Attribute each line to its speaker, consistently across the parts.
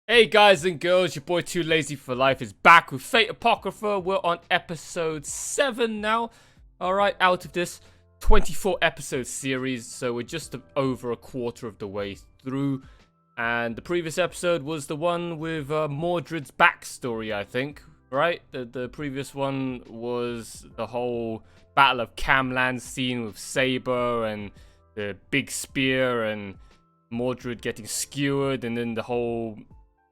Speaker 1: Hey guys and girls, your boy Too Lazy for Life is back with Fate Apocrypha. We're on episode 7 now. Alright, out of this 24 episode series, so we're just over a quarter of the way through. And the previous episode was the one with Mordred's backstory, I think, right? The previous one was the whole Battle of Camland scene with Saber and the big spear and Mordred getting skewered, and then the whole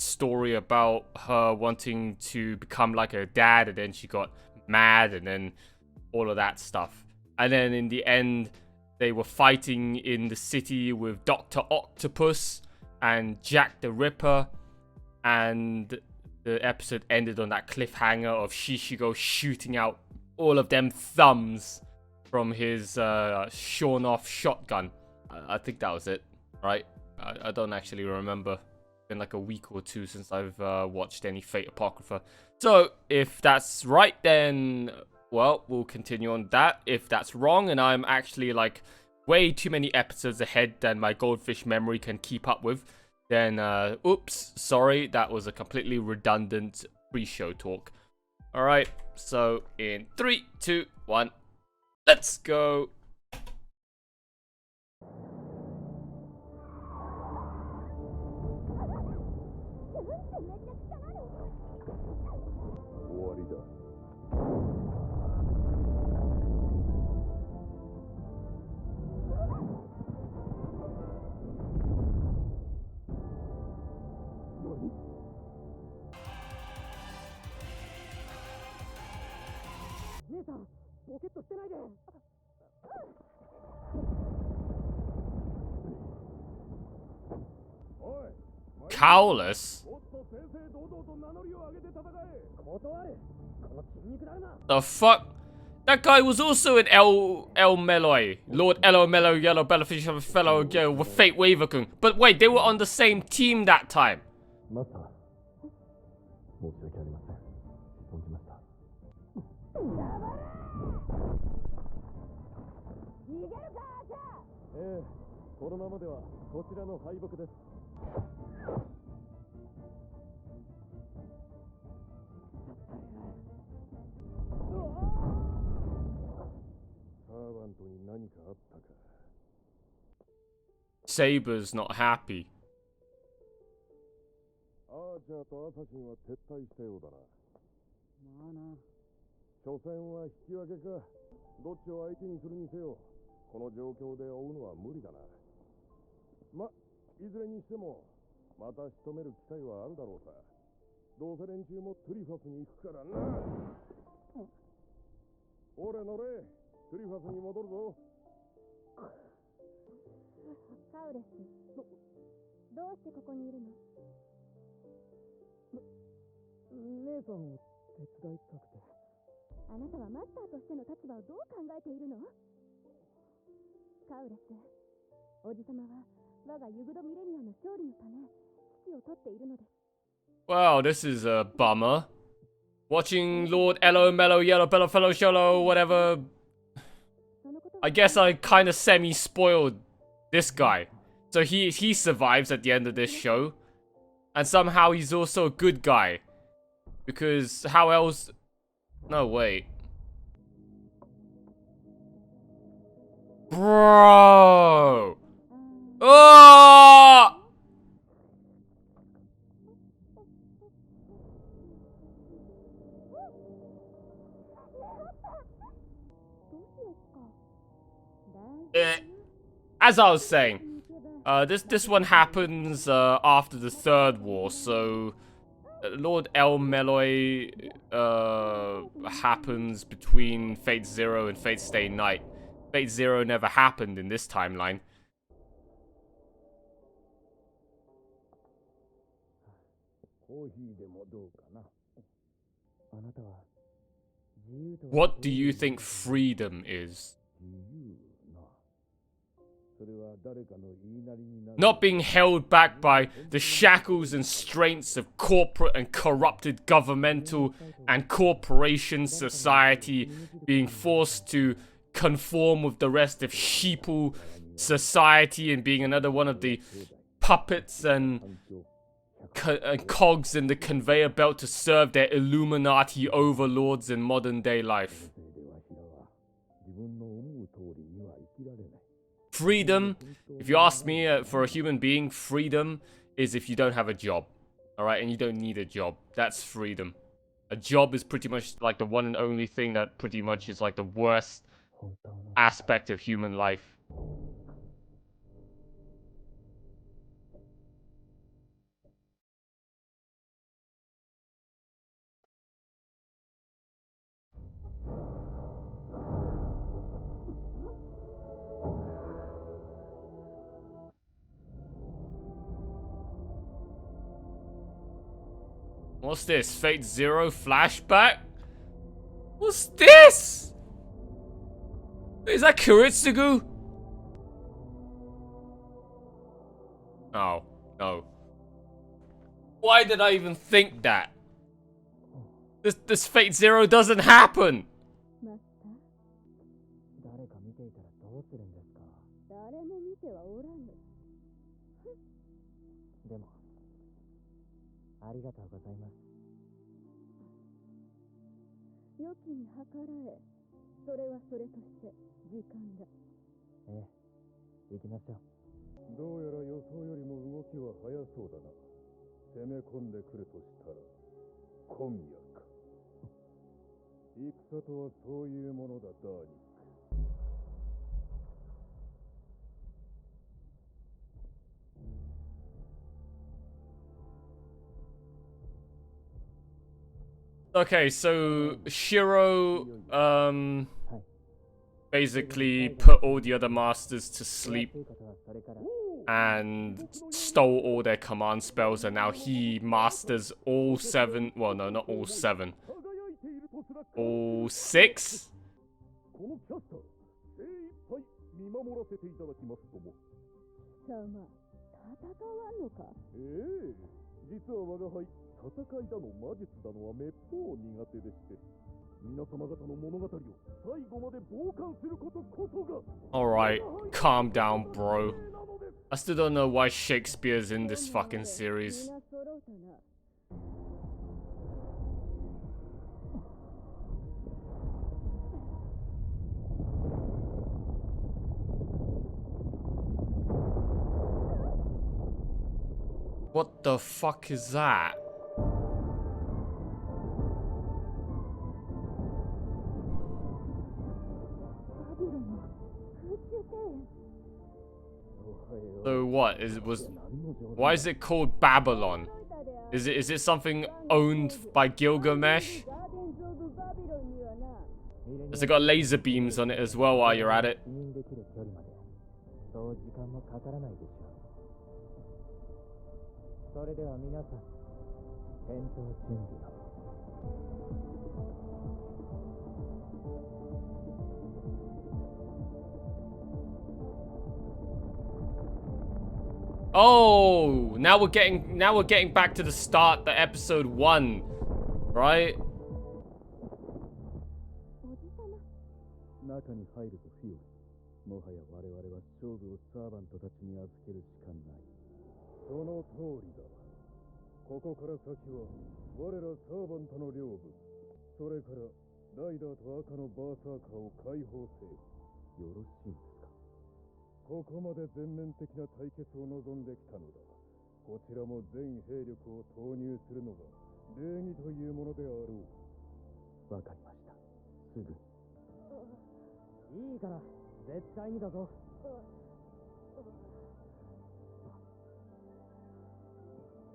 Speaker 1: story about her wanting to become like her dad, and then she got mad, and then all of that stuff. And then in the end, they were fighting in the city with Dr. Octopus and Jack the Ripper, and the episode ended on that cliffhanger of Shishigo shooting out all of them thumbs from his shorn off shotgun. I think that was it, right? I don't actually remember. Been like a week or two since I've watched any Fate Apocrypha. So if that's right, then well, we'll continue on that. If that's wrong and I'm actually like way too many episodes ahead than my goldfish memory can keep up with, then oops, sorry, that was a completely redundant pre-show talk. All right, so in 3, 2, 1, let's go. Cowless? The fuck? That guy was also in El Meloy. Lord El Melo Yellow Bellafish of a fellow girl with Fate Waverkun. But wait, they were on the same team that time. Saber's not happy. Wow, this is a bummer. Watching Lord Elo Mellow Yellow Bellow Fellow Shallow, whatever. I guess I kind of semi-spoiled this guy. So he survives at the end of this show. And somehow he's also a good guy. Because how else... No, wait. Bro! Oh! As I was saying, this one happens after the Third War, so Lord El Meloy happens between Fate Zero and Fate Stay Night. Fate Zero never happened in this timeline. What do you think freedom is? Not being held back by the shackles and straints of corporate and corrupted governmental and corporation society, being forced to conform with the rest of sheeple society and being another one of the puppets and cogs in the conveyor belt to serve their Illuminati overlords in modern day life. Freedom, if you ask me, for a human being, freedom is if you don't have a job. Alright, and you don't need a job. That's freedom. A job is pretty much like the one and only thing that pretty much is like the worst aspect of human life. What's this? Fate Zero flashback? What's this? Is that Kiritsugu? Oh, no. Why did I even think that? This Fate Zero doesn't happen! Okay, so Shiro, basically put all the other masters to sleep and stole all their command spells, and now he masters all 7, well no, not all 7. All 6? Alright, calm down, bro. I still don't know why Shakespeare's in this fucking series. What the fuck is that? So what why is it called Babylon? Is it something owned by Gilgamesh? Has it got laser beams on it as well while you're at it? Oh, now we're getting back to the start, the episode 1, right?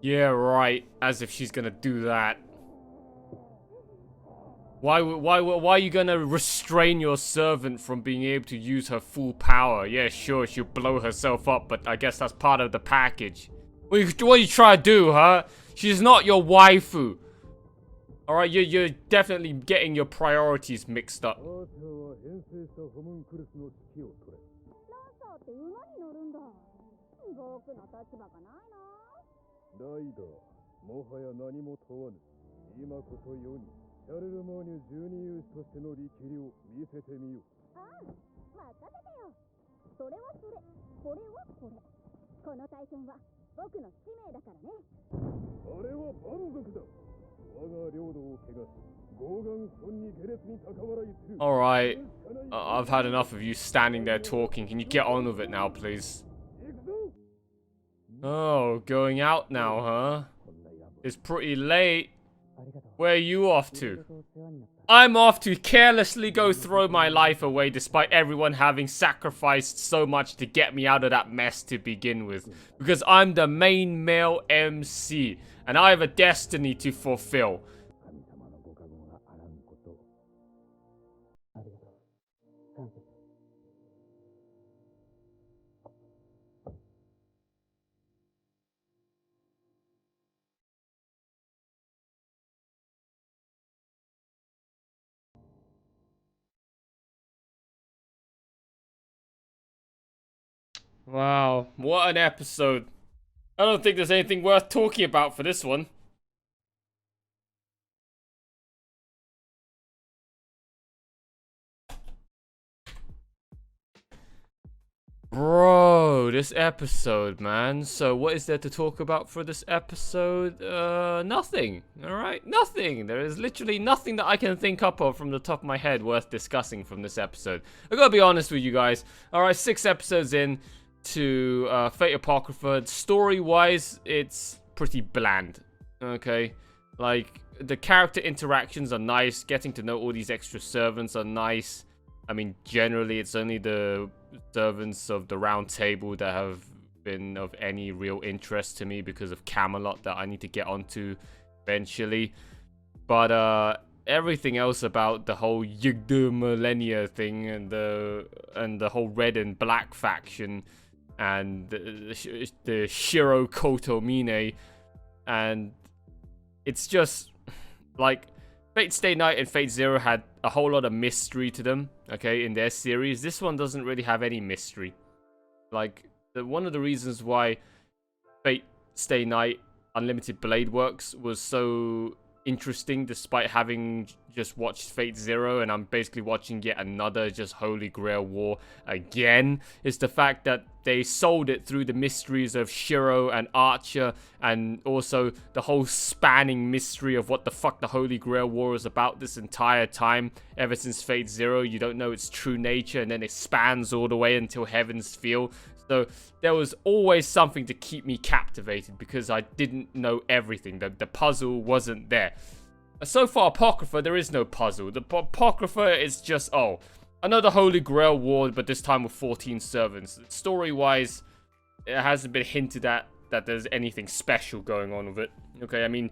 Speaker 1: Yeah, right. As if she's gonna do that. Why are you gonna restrain your servant from being able to use her full power? Yeah, sure, she'll blow herself up, but I guess that's part of the package. What are you trying to do, huh? She's not your waifu. Alright, you're definitely getting your priorities mixed up. Alright, I've had enough of you standing there talking. Can you get on with it now, please? Oh, going out now, huh? It's pretty late. Where are you off to? I'm off to carelessly go throw my life away despite everyone having sacrificed so much to get me out of that mess to begin with. Because I'm the main male MC, and I have a destiny to fulfill. Wow, what an episode. I don't think there's anything worth talking about for this one. Bro, this episode, man. So what is there to talk about for this episode? Nothing. Alright, nothing. There is literally nothing that I can think up of from the top of my head worth discussing from this episode. I gotta be honest with you guys. Alright, 6 episodes in to Fate Apocrypha. Story-wise, it's pretty bland. Okay? Like, the character interactions are nice. Getting to know all these extra servants are nice. I mean, generally, it's only the servants of the Round Table that have been of any real interest to me because of Camelot that I need to get onto eventually. But everything else about the whole Yigdu Millennia thing and the whole Red and Black faction and the Shiro Kotomine, and it's just like Fate Stay Night and Fate Zero had a whole lot of mystery to them, okay, in their series. This one doesn't really have any mystery. Like, one of the reasons why Fate Stay Night Unlimited Blade Works was so interesting, despite having just watched Fate Zero, and I'm basically watching yet another just Holy Grail War again, is the fact that they sold it through the mysteries of Shiro and Archer, and also the whole spanning mystery of what the fuck the Holy Grail War was about this entire time. Ever since Fate Zero, you don't know its true nature, and then it spans all the way until Heaven's Feel. So there was always something to keep me captivated because I didn't know everything. The puzzle wasn't there. So far, Apocrypha, there is no puzzle. The Apocrypha is just, oh, another Holy Grail War, but this time with 14 servants. Story-wise, it hasn't been hinted at that there's anything special going on with it. Okay, I mean,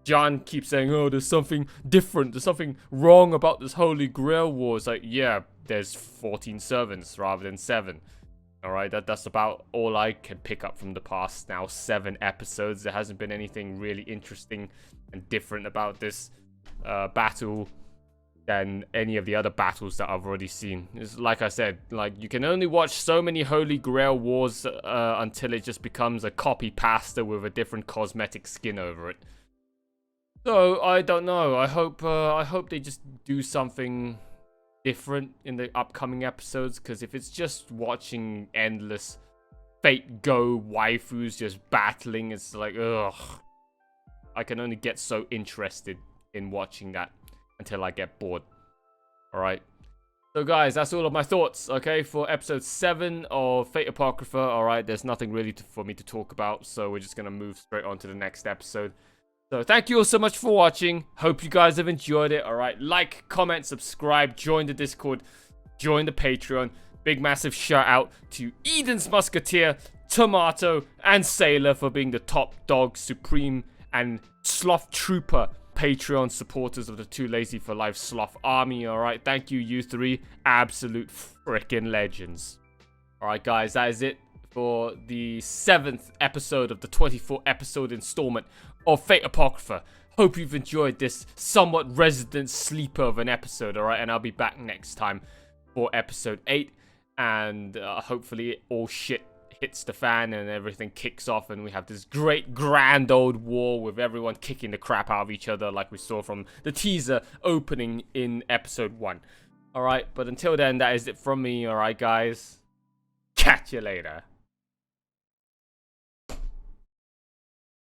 Speaker 1: John keeps saying, oh, there's something different. There's something wrong about this Holy Grail War. It's like, yeah, there's 14 servants rather than 7. Alright, that's about all I can pick up from the past now 7 episodes. There hasn't been anything really interesting and different about this battle than any of the other battles that I've already seen. It's like I said, like, you can only watch so many Holy Grail Wars until it just becomes a copy pasta with a different cosmetic skin over it. So I don't know. I hope they just do something different in the upcoming episodes, because if it's just watching endless Fate Go waifus just battling, it's like, ugh. I can only get so interested in watching that until I get bored. Alright. So guys, that's all of my thoughts, okay, for episode 7 of Fate Apocrypha. Alright, there's nothing really for me to talk about, so we're just gonna move straight on to the next episode. So thank you all so much for watching. Hope you guys have enjoyed it. Alright, like, comment, subscribe, join the Discord, join the Patreon. Big massive shout out to Eden's Musketeer, Tomato, and Sailor for being the top dog, supreme, and Sloth Trooper Patreon supporters of the Too Lazy for Life Sloth Army. Alright, thank you, you 3 absolute freaking legends. Alright guys, that is it for the 7th episode of the 24 episode installment of Fate Apocrypha. Hope you've enjoyed this somewhat resident sleeper of an episode, alright? And I'll be back next time for episode 8. And hopefully all shit hits the fan and everything kicks off and we have this great grand old war with everyone kicking the crap out of each other like we saw from the teaser opening in episode 1. Alright, but until then, that is it from me, alright guys? Catch you later.